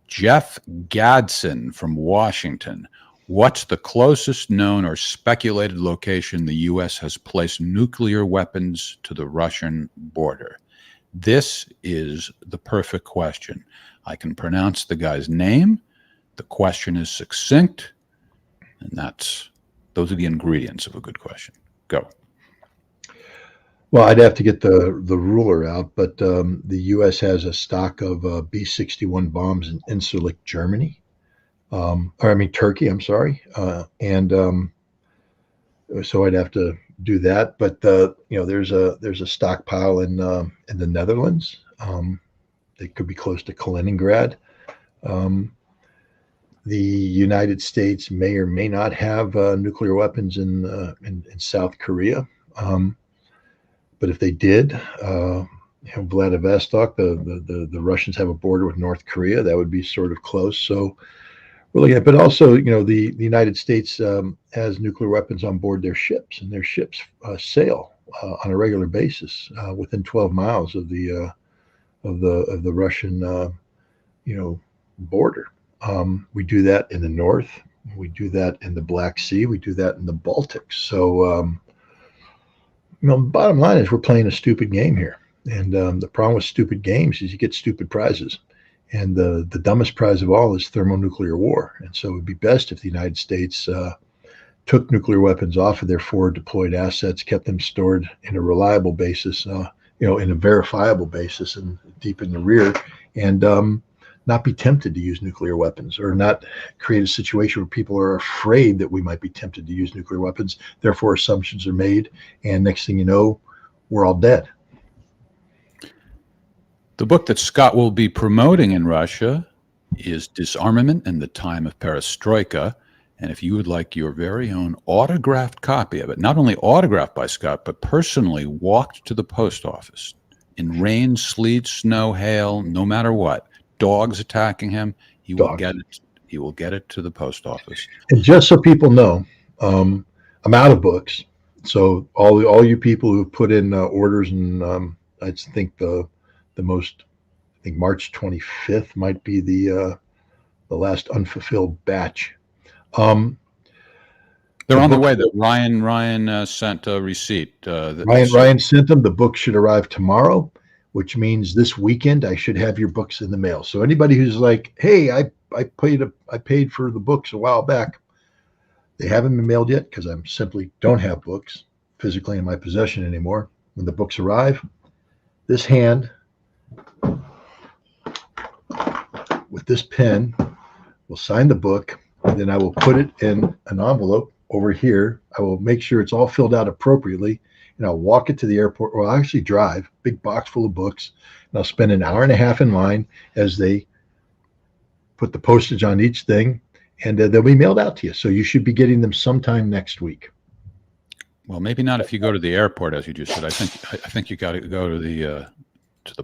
Jeff Gadsden from Washington. What's the closest known or speculated location the U.S. has placed nuclear weapons to the Russian border? This is the perfect question. I can pronounce the guy's name. The question is succinct. And those are the ingredients of a good question. Go. Well, I'd have to get the ruler out, but the U.S. has a stock of B-61 bombs in Incirlik, Germany. Turkey, I'm sorry. So I'd have to do that. But there's a stockpile in the Netherlands. They could be close to Kaliningrad. The United States may or may not have nuclear weapons in South Korea. But if they did, Vladivostok, the Russians have a border with North Korea. That would be sort of close. So we're looking at, but also, the United States has nuclear weapons on board their ships, and their ships sail on a regular basis within 12 miles of the Russian, border. We do that in the north. We do that in the Black Sea. We do that in the Baltics. So, bottom line is we're playing a stupid game here. And the problem with stupid games is you get stupid prizes. And the dumbest prize of all is thermonuclear war. And so it would be best if the United States took nuclear weapons off of their forward deployed assets, kept them stored in a reliable basis, in a verifiable basis and deep in the rear, and not be tempted to use nuclear weapons, or not create a situation where people are afraid that we might be tempted to use nuclear weapons. Therefore, assumptions are made. And next thing you know, we're all dead. The book that Scott will be promoting in Russia is Disarmament in the Time of Perestroika. And if you would like your very own autographed copy of it, not only autographed by Scott, but personally walked to the post office in rain, sleet, snow, hail, no matter what, dogs attacking him, he will get it. He will get it to the post office. And just so people know, I'm out of books. So all you people who put in orders, and I think March 25th might be the last unfulfilled batch. They're on the way. That Ryan sent a receipt. Ryan sent them. The book should arrive tomorrow, which means this weekend I should have your books in the mail. So anybody who's like, "Hey, I paid for the books a while back," they haven't been mailed yet because I simply don't have books physically in my possession anymore. When the books arrive, this hand with this pen will sign the book, and then I will put it in an envelope over here. I will make sure it's all filled out appropriately, and I'll walk it to the airport, or I'll actually drive, big box full of books, and I'll spend an hour and a half in line as they put the postage on each thing, and they'll be mailed out to you. So you should be getting them sometime next week. Well, maybe not if you go to the airport, as you just said. I think you got to go to the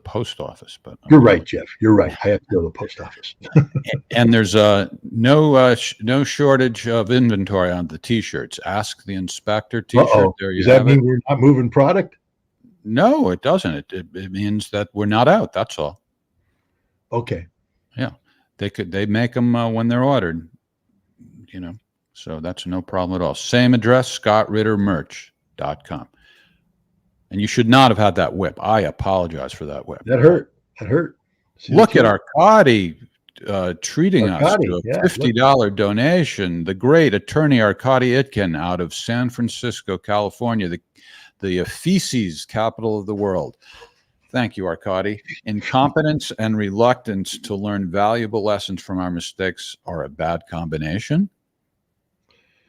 post office. But you're right, Jeff. You're right. I have to go to the post office. And there's no shortage of inventory on the T-shirts. Ask the Inspector T-shirt. There you Does that have mean it. we're not moving product? No, it doesn't. It means that we're not out. That's all. Okay. Yeah, they make them when they're ordered. So that's no problem at all. Same address, scottrittermerch.com. And you should not have had that whip. I apologize for that whip. That hurt. See, look at Arkady treating us to a $50 look. donation. The great attorney Arkady Itkin out of San Francisco, California, the feces capital of the world. Thank you, Arkady. Incompetence and reluctance to learn valuable lessons from our mistakes are a bad combination.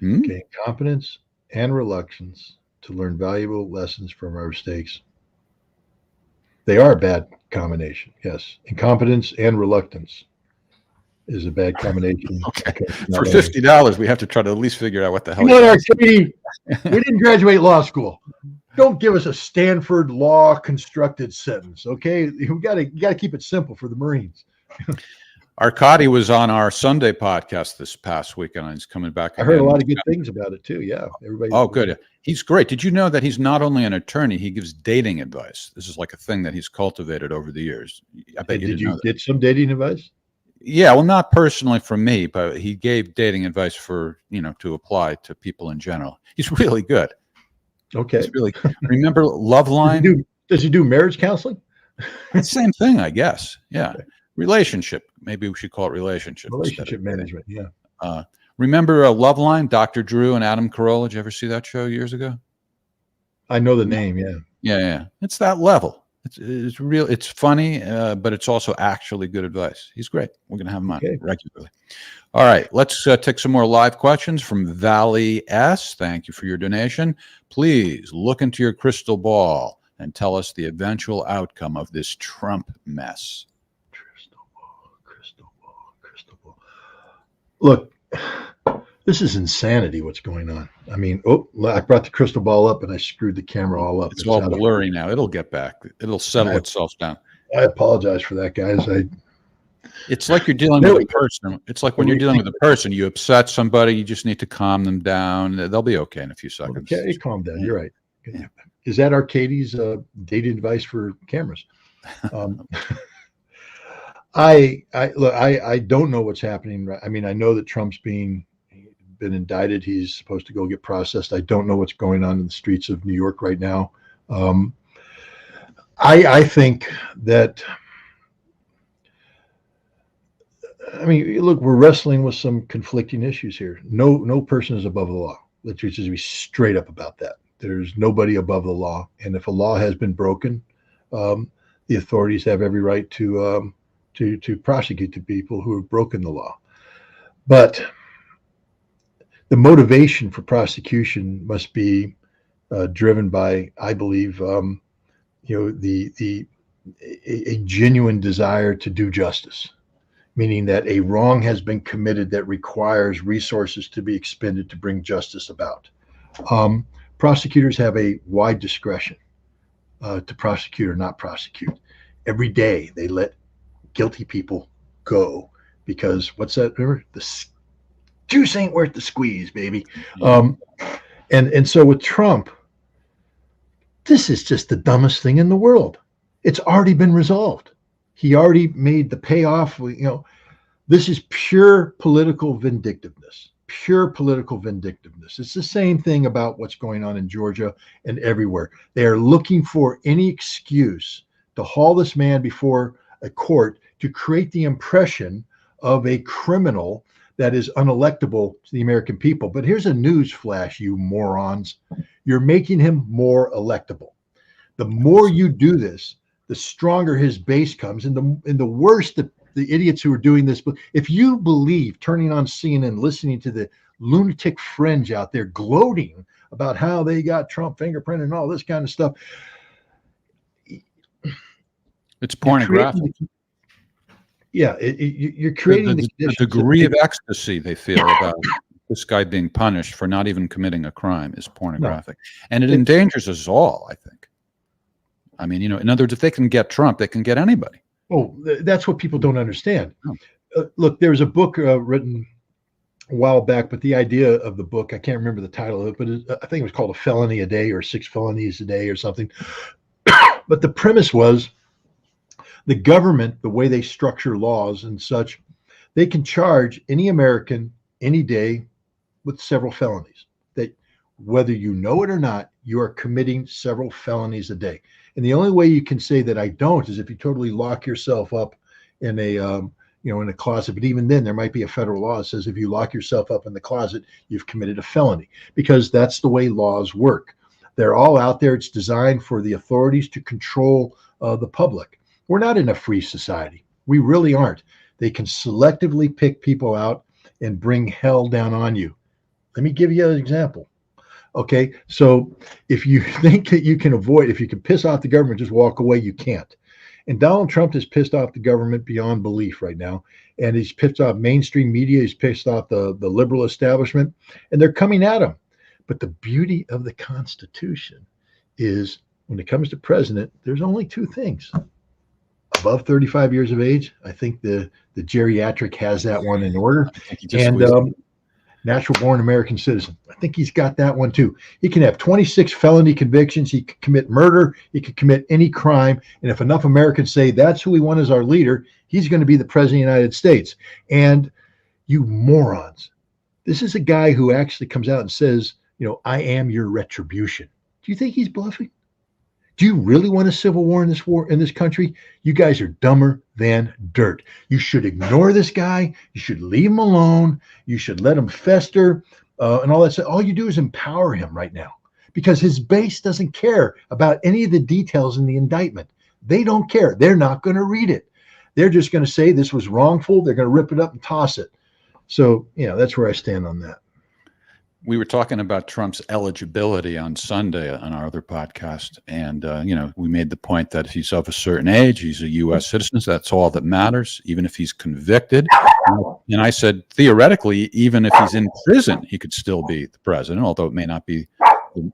Okay, incompetence and reluctance to learn valuable lessons from our mistakes. They are a bad combination. Yes, incompetence and reluctance. is a bad combination. Okay. because For not only- $50, we have to try to at least figure out what the hell. Come on, Arcady. We didn't graduate law school. Don't give us a Stanford law constructed sentence, okay? You got to keep it simple for the Marines. Arcady was on our Sunday podcast this past weekend, and he's coming back. I heard a again. lot of good things about it too. Yeah, everybody. Oh, good. He's great. Did you know that he's not only an attorney, he gives dating advice? This is like a thing that he's cultivated over the years. I bet Did didn't you know that. get some dating advice? Yeah, well, not personally from me, but he gave dating advice for, to apply to people in general. He's really good. Okay. He's really remember Loveline? Does he do marriage counseling? Same thing, I guess. Yeah. Okay. Relationship. Maybe we should call it relationship. Relationship management. Yeah. Remember Loveline, Dr. Drew and Adam Carolla? Did you ever see that show years ago? I know the name. Yeah. Yeah. It's that level. It's real. It's funny, but it's also actually good advice. He's great. We're going to have him on regularly. All right. Let's take some more live questions from Valley S. Thank you for your donation. Please look into your crystal ball and tell us the eventual outcome of this Trump mess. Crystal ball. Look, this is insanity what's going on. I mean, I brought the crystal ball up and I screwed the camera all up. It's all blurry now. It'll get back. It'll settle itself down. I apologize for that, guys. It's like you're dealing with a person. It's like when you're dealing with a person, you upset somebody, you just need to calm them down. They'll be okay in a few seconds. Okay, calm down. You're right. Yeah. Is that Arcady's dating advice for cameras? I don't know what's happening. I mean, I know that Trump's been indicted. He's supposed to go get processed. I don't know what's going on in the streets of New York right now. I think that, I mean, look, we're wrestling with some conflicting issues here. No person is above the law. Let's just be straight up about that. There's nobody above the law. And if a law has been broken, the authorities have every right to prosecute the people who have broken the law. But the motivation for prosecution must be driven by, I believe, a genuine desire to do justice, meaning that a wrong has been committed that requires resources to be expended to bring justice about. Prosecutors have a wide discretion to prosecute or not prosecute. Every day they let guilty people go because what's that? Remember, the juice ain't worth the squeeze, baby. And so with Trump, this is just the dumbest thing in the world. It's already been resolved. He already made the payoff. This is pure political vindictiveness. Pure political vindictiveness. It's the same thing about what's going on in Georgia and everywhere. They are looking for any excuse to haul this man before a court to create the impression of a criminal that is unelectable to the American people. But here's a news flash, you morons. You're making him more electable. The more you do this, the stronger his base comes, and the worse the idiots who are doing this. But if you believe, turning on CNN, listening to the lunatic fringe out there gloating about how they got Trump fingerprint and all this kind of stuff, it's pornographic. You're creating the degree of ecstasy they feel about this guy being punished for not even committing a crime is pornographic, and it endangers us all, I think. I mean, in other words, if they can get Trump, they can get anybody. Oh, that's what people don't understand. Look, there's a book written a while back, but the idea of the book, I can't remember the title of it, but I think it was called A Felony a Day or 6 Felonies a Day or something. But the premise was the government, the way they structure laws and such, they can charge any American any day with several felonies. That whether you know it or not, you are committing several felonies a day. And the only way you can say that I don't is if you totally lock yourself up in a in a closet. But even then, there might be a federal law that says if you lock yourself up in the closet, you've committed a felony, because that's the way laws work. They're all out there. It's designed for the authorities to control the public. We're not in a free society. We really aren't. They can selectively pick people out and bring hell down on you. Let me give you an example. Okay, so if you think that you can avoid, if you can piss off the government, just walk away, you can't. And Donald Trump has pissed off the government beyond belief right now. and he's pissed off mainstream media. He's pissed off the liberal establishment, and they're coming at him. But the beauty of the Constitution is when it comes to president, there's only two things. Above 35 years of age, I think the geriatric has that one in order. And natural born American citizen. I think he's got that one too. He can have 26 felony convictions. He could commit murder. He could commit any crime. And if enough Americans say that's who we want as our leader, he's going to be the president of the United States. And you morons, this is a guy who actually comes out and says, I am your retribution. Do you think he's bluffing? Do you really want a civil war in this country? You guys are dumber than dirt. You should ignore this guy. You should leave him alone. You should let him fester and all that stuff. All you do is empower him right now because his base doesn't care about any of the details in the indictment. They don't care. They're not going to read it. They're just going to say this was wrongful. They're going to rip it up and toss it. So, that's where I stand on that. We were talking about Trump's eligibility on Sunday on our other podcast. And, we made the point that if he's of a certain age, he's a U.S. citizen. So that's all that matters, even if he's convicted. And I said, theoretically, even if he's in prison, he could still be the president, although it may not be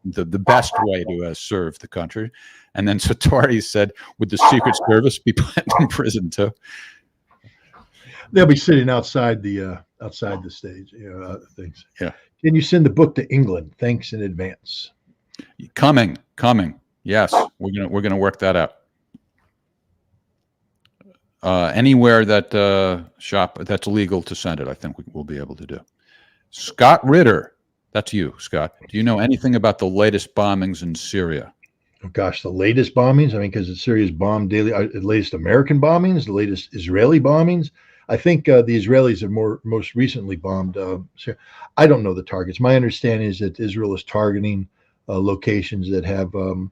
the best way to serve the country. And then Satori said, would the Secret Service be put in prison too? They'll be sitting outside the stage, things. Yeah. Can you send the book to England? Thanks in advance. Coming. Yes, we're gonna work that out. Anywhere that that's legal to send it, I think we'll be able to do. Scott Ritter, that's you, Scott. Do you know anything about the latest bombings in Syria? Oh gosh, the latest bombings. I mean, because Syria's bombed daily. The latest American bombings, the latest Israeli bombings. I think the Israelis have most recently bombed Syria. I don't know the targets. My understanding is that Israel is targeting locations that have an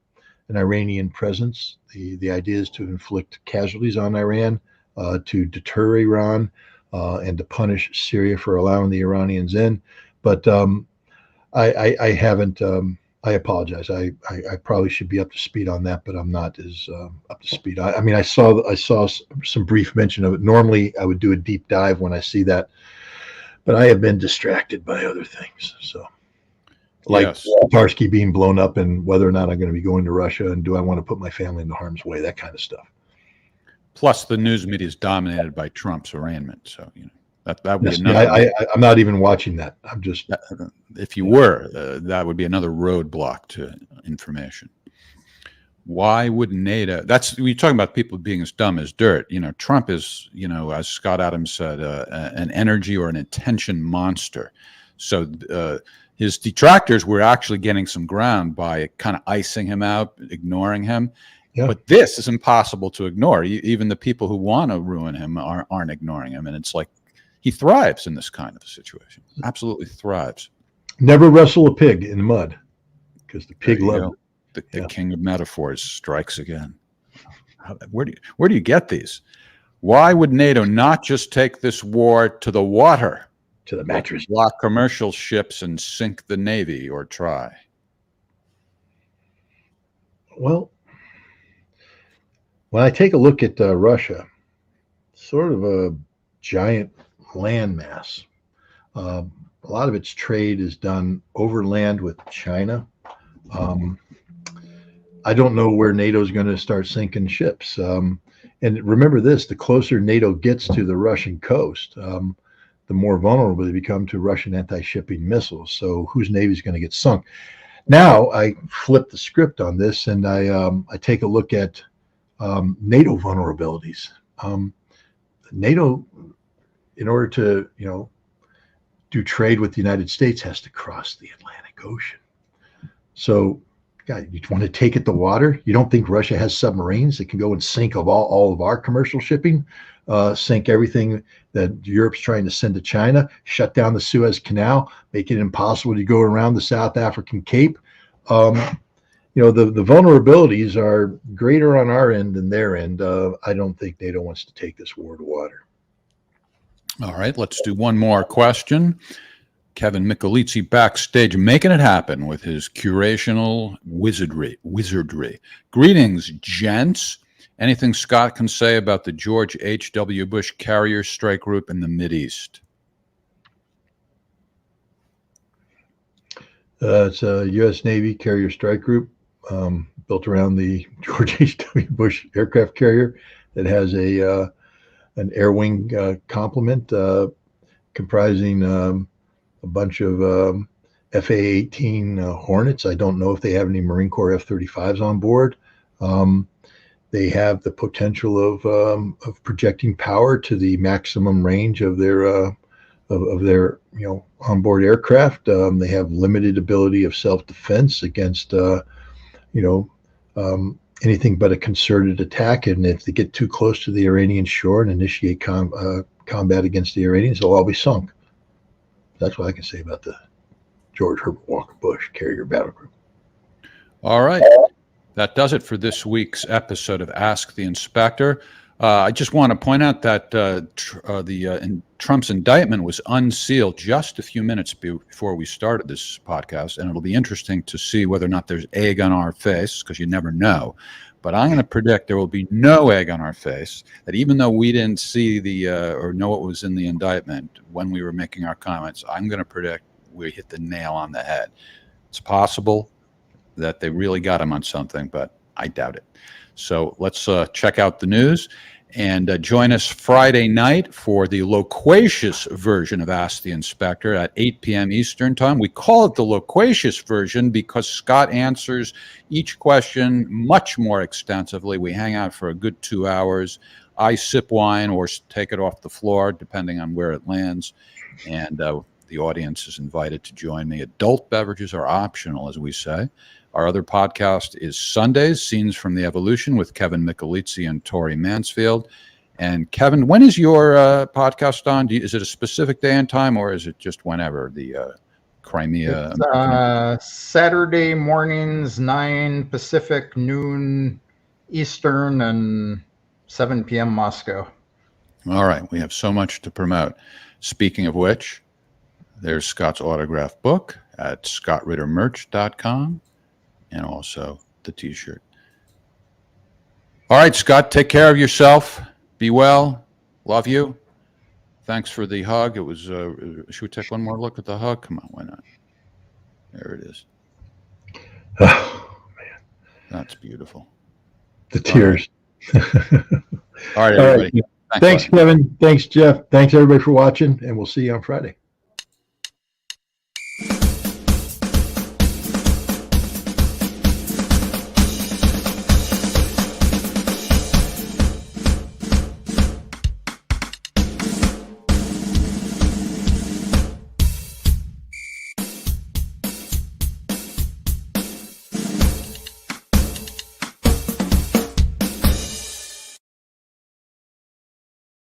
Iranian presence. The idea is to inflict casualties on Iran, to deter Iran, and to punish Syria for allowing the Iranians in. But I haven't. I apologize. I probably should be up to speed on that, but I'm not as up to speed. I mean, I saw some brief mention of it. Normally, I would do a deep dive when I see that, but I have been distracted by other things. So, like Tatarsky being blown up, and whether or not I'm going to be going to Russia, and do I want to put my family into harm's way? That kind of stuff. Plus, the news media is dominated by Trump's arraignment, so that would be another. I'm not even watching that. I'm just. If you were, that would be another roadblock to information. Why would NATO? We're talking about people being as dumb as dirt. Trump is, as Scott Adams said, an energy or an attention monster. So his detractors were actually getting some ground by kind of icing him out, ignoring him. Yeah. But this is impossible to ignore. Even the people who want to ruin him aren't ignoring him, and it's like he thrives in this kind of a situation. Absolutely thrives. Never wrestle a pig in the mud, because the pig loves it. The king of metaphors strikes again. Where do you get these? Why would NATO not just take this war to the water? To the mattress. Block commercial ships and sink the Navy, or try? Well, when I take a look at Russia, sort of a giant landmass. A lot of its trade is done overland with China. I don't know where NATO is going to start sinking ships. And remember this, the closer NATO gets to the Russian coast, the more vulnerable they become to Russian anti-shipping missiles. So whose Navy is going to get sunk? Now I flip the script on this, and I take a look at NATO vulnerabilities. NATO, in order to, do trade with the United States, has to cross the Atlantic Ocean. So, God, you want to take it to water? You don't think Russia has submarines that can go and sink all of our commercial shipping, sink everything that Europe's trying to send to China, shut down the Suez Canal, make it impossible to go around the South African Cape? The vulnerabilities are greater on our end than their end. I don't think NATO wants to take this war to water. All right, let's do one more question. Kevin Michelizzi backstage, making it happen with his curational wizardry. Greetings, gents. Anything Scott can say about the George H.W. Bush carrier strike group in the Mideast? It's a U.S. Navy carrier strike group built around the George H.W. Bush aircraft carrier that has an air wing complement comprising a bunch of FA-18 Hornets. I don't know if they have any Marine Corps F-35s on board. They have the potential of projecting power to the maximum range of their onboard aircraft. They have limited ability of self-defense against anything but a concerted attack. And if they get too close to the Iranian shore and initiate combat against the Iranians, they'll all be sunk. That's what I can say about the George Herbert Walker Bush carrier battle group. All right. That does it for this week's episode of Ask the Inspector. I just want to point out that Trump's indictment was unsealed just a few minutes before we started this podcast, and it'll be interesting to see whether or not there's egg on our face, because you never know. But I'm going to predict there will be no egg on our face, that even though we didn't see or know what was in the indictment when we were making our comments, I'm going to predict we hit the nail on the head. It's possible that they really got him on something, but I doubt it. So let's check out the news and join us Friday night for the loquacious version of Ask the Inspector at 8 p.m. Eastern Time. We call it the loquacious version because Scott answers each question much more extensively. We hang out for a good 2 hours. I sip wine or take it off the floor, depending on where it lands. And the audience is invited to join me. Adult beverages are optional, as we say. Our other podcast is Sundays, Scenes from the Evolution with Kevin Michelizzi and Tori Mansfield. And Kevin, when is your podcast on? Is it a specific day and time, or is it just whenever, the Crimea? Saturday mornings, 9 Pacific, noon Eastern, and 7 p.m. Moscow. All right. We have so much to promote. Speaking of which, there's Scott's autographed book at scottrittermerch.com. And also the T-shirt. All right, Scott, take care of yourself. Be well. Love you. Thanks for the hug. It was. Should we take one more look at the hug? Come on, why not? There it is. Oh man, that's beautiful. The tears. All right, everybody. All right. Thanks, Kevin. Thanks, Jeff. Thanks everybody for watching, and we'll see you on Friday.